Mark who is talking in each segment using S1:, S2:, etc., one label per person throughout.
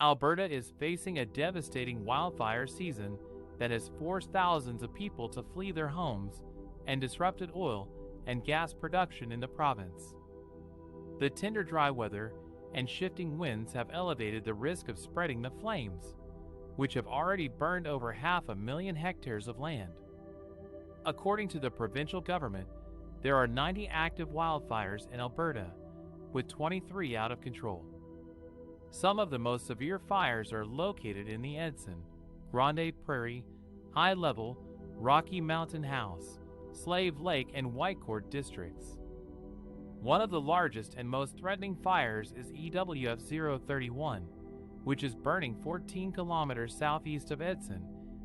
S1: Alberta is facing a devastating wildfire season that has forced thousands of people to flee their homes and disrupted oil and gas production in the province. The tender dry weather and shifting winds have elevated the risk of spreading the flames, which have already burned over 500,000 hectares of land. According to the provincial government, there are 90 active wildfires in Alberta, with 23 out of control. Some of the most severe fires are located in the Edson, Grande Prairie, High Level, Rocky Mountain House, Slave Lake, and Whitecourt districts. One of the largest and most threatening fires is EWF 031, which is burning 14 kilometers southeast of Edson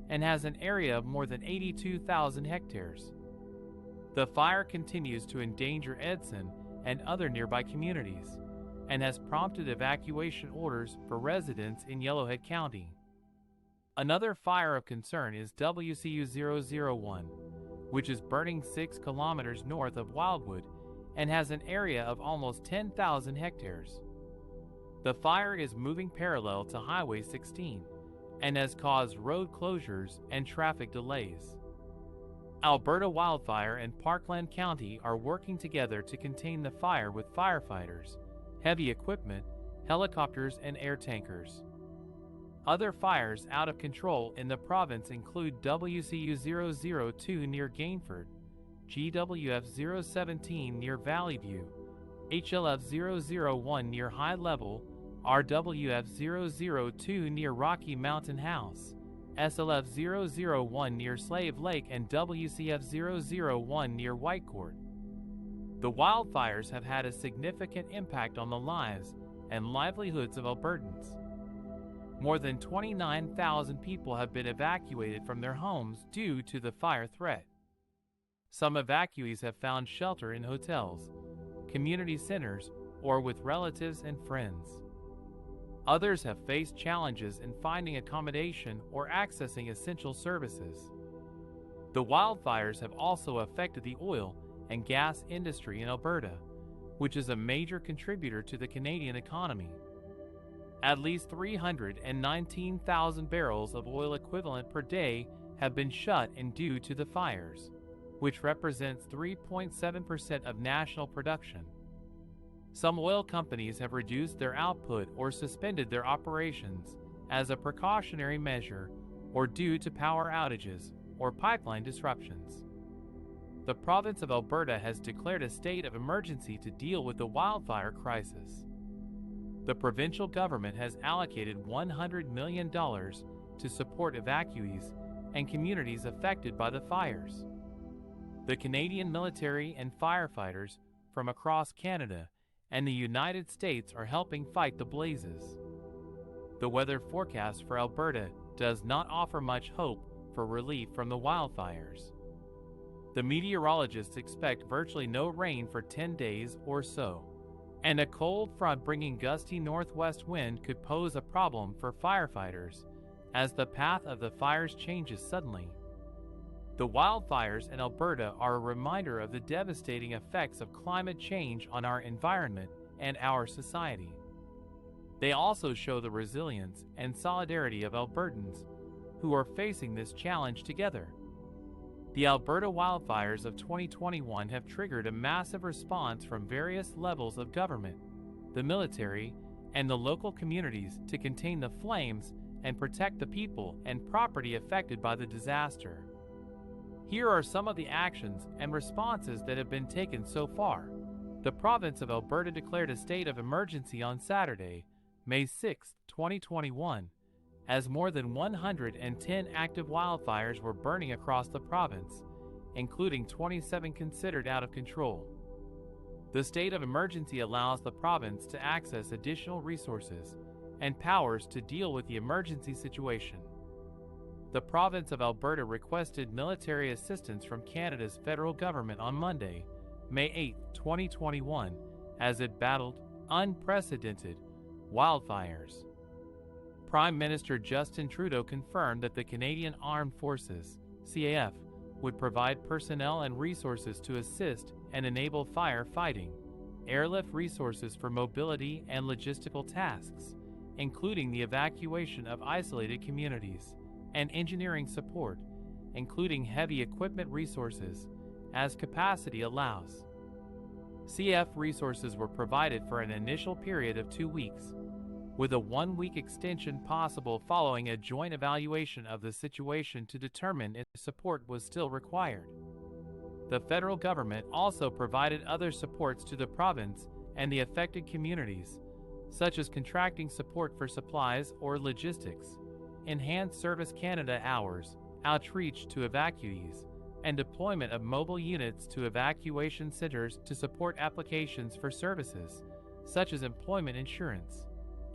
S1: and has an area of more than 82,000 hectares. The fire continues to endanger Edson and other nearby communities, and has prompted evacuation orders for residents in Yellowhead County. Another fire of concern is WCU 001, which is burning 6 kilometers north of Wildwood and has an area of almost 10,000 hectares. The fire is moving parallel to Highway 16 and has caused road closures and traffic delays. Alberta Wildfire and Parkland County are working together to contain the fire with firefighters, heavy equipment, helicopters, and air tankers. Other fires out of control in the province include WCU 002 near Gainford, GWF 017 near Valley View, HLF 001 near High Level, RWF 002 near Rocky Mountain House, SLF 001 near Slave Lake, and WCF 001 near Whitecourt. The wildfires have had a significant impact on the lives and livelihoods of Albertans. More than 29,000 people have been evacuated from their homes due to the fire threat. Some evacuees have found shelter in hotels, community centers, or with relatives and friends. Others have faced challenges in finding accommodation or accessing essential services. The wildfires have also affected the oil and gas industry in Alberta, which is a major contributor to the Canadian economy. At least 319,000 barrels of oil equivalent per day have been shut in due to the fires, which represents 3.7% of national production. Some oil companies have reduced their output or suspended their operations as a precautionary measure or due to power outages or pipeline disruptions. The province of Alberta has declared a state of emergency to deal with the wildfire crisis. The provincial government has allocated $100 million to support evacuees and communities affected by the fires. The Canadian military and firefighters from across Canada and the United States are helping fight the blazes. The weather forecast for Alberta does not offer much hope for relief from the wildfires. The meteorologists expect virtually no rain for 10 days or so, and a cold front bringing gusty northwest wind could pose a problem for firefighters as the path of the fires changes suddenly. The wildfires in Alberta are a reminder of the devastating effects of climate change on our environment and our society. They also show the resilience and solidarity of Albertans who are facing this challenge together. The Alberta wildfires of 2021 have triggered a massive response from various levels of government, the military, and the local communities to contain the flames and protect the people and property affected by the disaster. Here are some of the actions and responses that have been taken so far. The province of Alberta declared a state of emergency on Saturday, May 6, 2021, as more than 110 active wildfires were burning across the province, including 27 considered out of control. The state of emergency allows the province to access additional resources and powers to deal with the emergency situation. The province of Alberta requested military assistance from Canada's federal government on Monday, May 8, 2021, as it battled unprecedented wildfires. Prime Minister Justin Trudeau confirmed that the Canadian Armed Forces, CAF, would provide personnel and resources to assist and enable fire fighting, airlift resources for mobility and logistical tasks, including the evacuation of isolated communities, and engineering support, including heavy equipment resources, as capacity allows. CF resources were provided for an initial period of 2 weeks, with a 1-week extension possible following a joint evaluation of the situation to determine if support was still required. The federal government also provided other supports to the province and the affected communities, such as contracting support for supplies or logistics, enhanced Service Canada hours, outreach to evacuees, and deployment of mobile units to evacuation centers to support applications for services, such as employment insurance,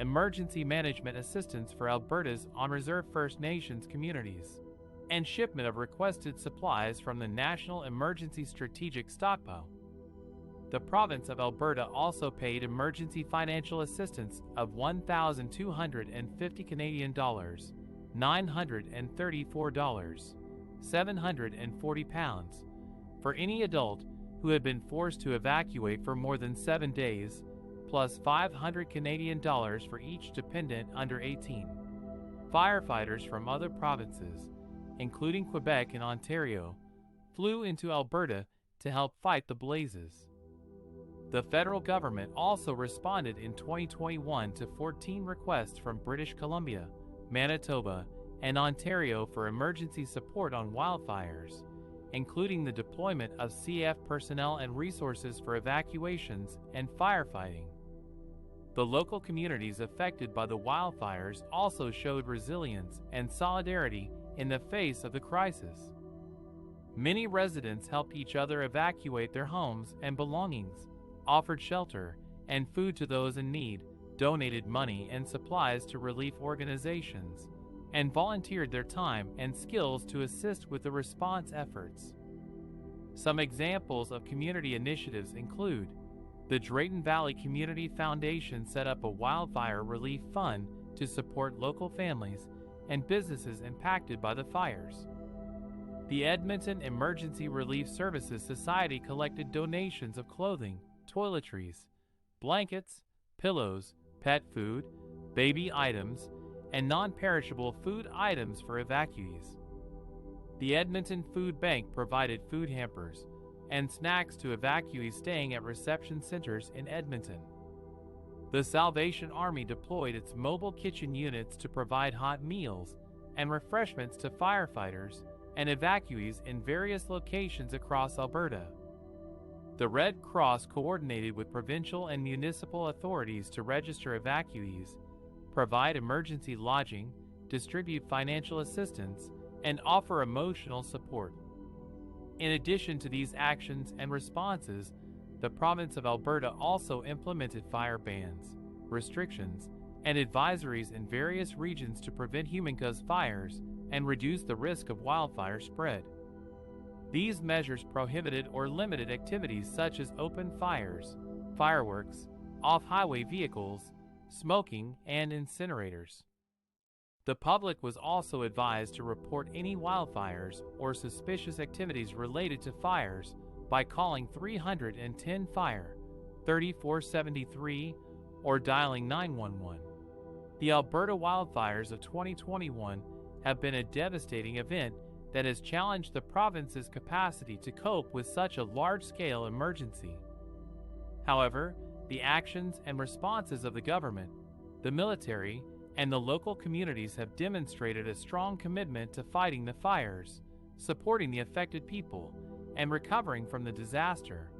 S1: emergency management assistance for Alberta's on-reserve First Nations communities, and shipment of requested supplies from the National Emergency Strategic Stockpile. The province of Alberta also paid emergency financial assistance of 1,250 Canadian dollars, $934, 740 pounds, for any adult who had been forced to evacuate for more than 7 days, plus 500 Canadian dollars for each dependent under 18. Firefighters from other provinces, including Quebec and Ontario, flew into Alberta to help fight the blazes. The federal government also responded in 2021 to 14 requests from British Columbia, Manitoba, and Ontario for emergency support on wildfires, including the deployment of CF personnel and resources for evacuations and firefighting. The local communities affected by the wildfires also showed resilience and solidarity in the face of the crisis. Many residents helped each other evacuate their homes and belongings, offered shelter and food to those in need, donated money and supplies to relief organizations, and volunteered their time and skills to assist with the response efforts. Some examples of community initiatives include the Drayton Valley Community Foundation set up a wildfire relief fund to support local families and businesses impacted by the fires. The Edmonton Emergency Relief Services Society collected donations of clothing, toiletries, blankets, pillows, pet food, baby items, and non-perishable food items for evacuees. The Edmonton Food Bank provided food hampers and snacks to evacuees staying at reception centers in Edmonton. The Salvation Army deployed its mobile kitchen units to provide hot meals and refreshments to firefighters and evacuees in various locations across Alberta. The Red Cross coordinated with provincial and municipal authorities to register evacuees, provide emergency lodging, distribute financial assistance, and offer emotional support. In addition to these actions and responses, the province of Alberta also implemented fire bans, restrictions, and advisories in various regions to prevent human-caused fires and reduce the risk of wildfire spread. These measures prohibited or limited activities such as open fires, fireworks, off-highway vehicles, smoking, and incinerators. The public was also advised to report any wildfires or suspicious activities related to fires by calling 310 Fire 3473 or dialing 911. The Alberta wildfires of 2021 have been a devastating event that has challenged the province's capacity to cope with such a large-scale emergency. However, the actions and responses of the government, the military, and the local communities have demonstrated a strong commitment to fighting the fires, supporting the affected people, and recovering from the disaster.